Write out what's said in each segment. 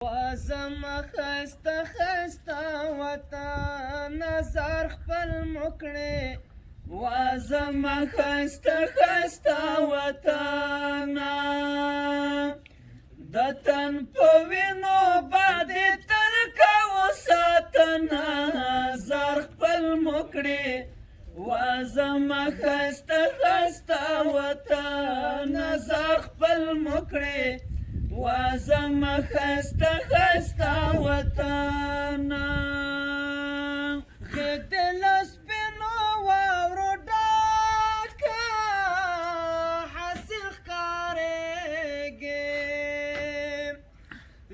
وازم خسته خسته وطن نظر خپل مکړې وازم خسته خسته وطن د تن په وینو باندې تر کا وساتنه نظر خپل مکړې وازم خسته خسته وطن نظر خپل مکړې وازم خسته خسته وطن غږ د لسپینو واورو ډکه حاصل ښکارېږي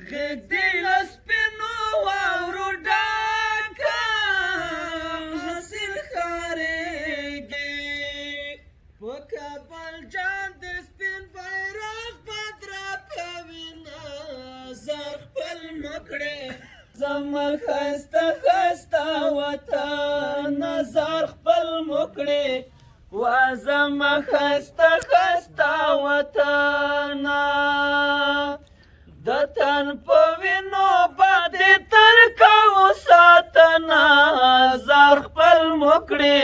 غږ د لسپینو واورو ډکه حاصل ښکارېږي په کابل جان د سپین بیرغ زر خپل مکړې زم خسته خسته وطن نظر خپل مکړې وازم خسته خسته وطن د تن په وینو باندې تر کا وساتنه زر خپل مکړې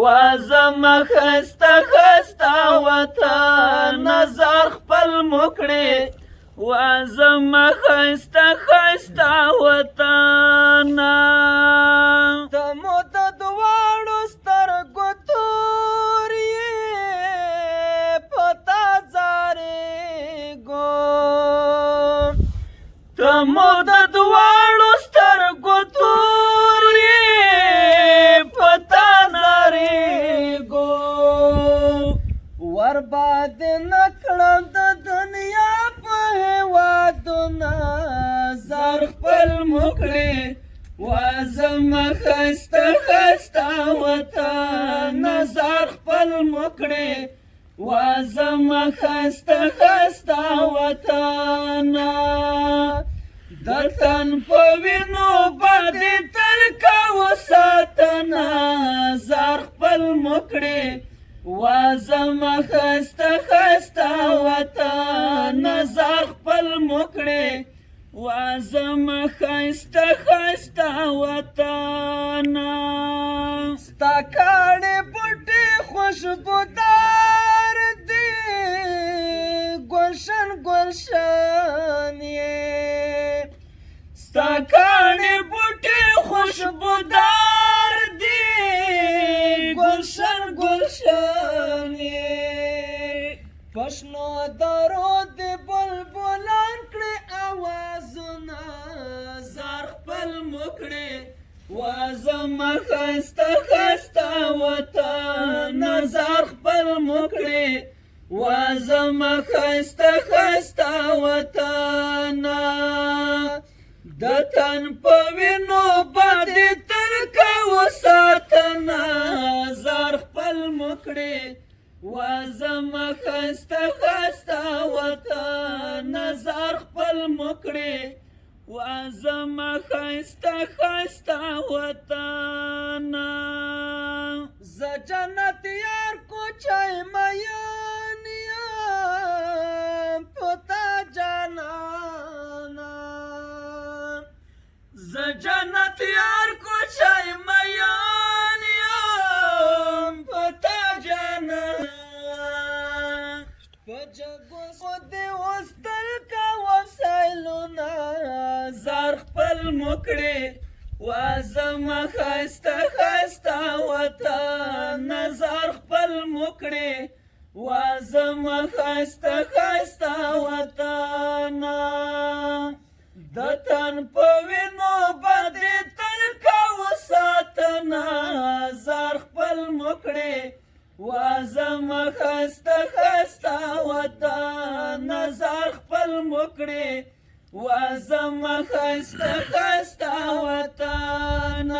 وازم خسته خسته وطن نظر خپل مکړې وازم خسته خسته وطن د مو د دواړو سترګو تور یې په تا ځارېږو د مو د دواړو سترګو تور یې په تا ځارېږو ورباد نه کړم د دنیا زر خپل مکړې وازم خسته خسته وطن نظر خپل مکړې وازم خسته خسته وطن د تن په وینو باندې تر کا وساتنه زر خپل مکړې وازم خسته خسته وطن نظر خپل مکړې وازم خسته خسته وطن ستا کاڼې بوټي خوشبودار دي ګلشن ګلشن یې ستا کاڼې بوټي خوشبودار دي ګلشن ګلشن یې پښنو درو د بلبلان کړې اوازونه زر خپل مکړې وازم خسته خسته وطن نظر خپل مکړې وازم خسته خسته وطن د تن په وینو باندې تر کا وساتنه زر خپل مکړې وازم خسته خسته وطن نظر خپل مکړې وازم خسته خسته وطن ز جنت یار کوچای مین یم پتا جانانا ز جنت یار کوچای مین یم پتا جانانا جگو خود وستل کا وسایلونه زر خپل مکړې وازم خسته خسته وطن نظر خپل مکړې وازم خسته خسته وطن د تن په وینو باندې تر کا وساتنه زر خپل مکړې وازم خسته خسته وطن نظر خپل مکړې وازم خسته خسته وطن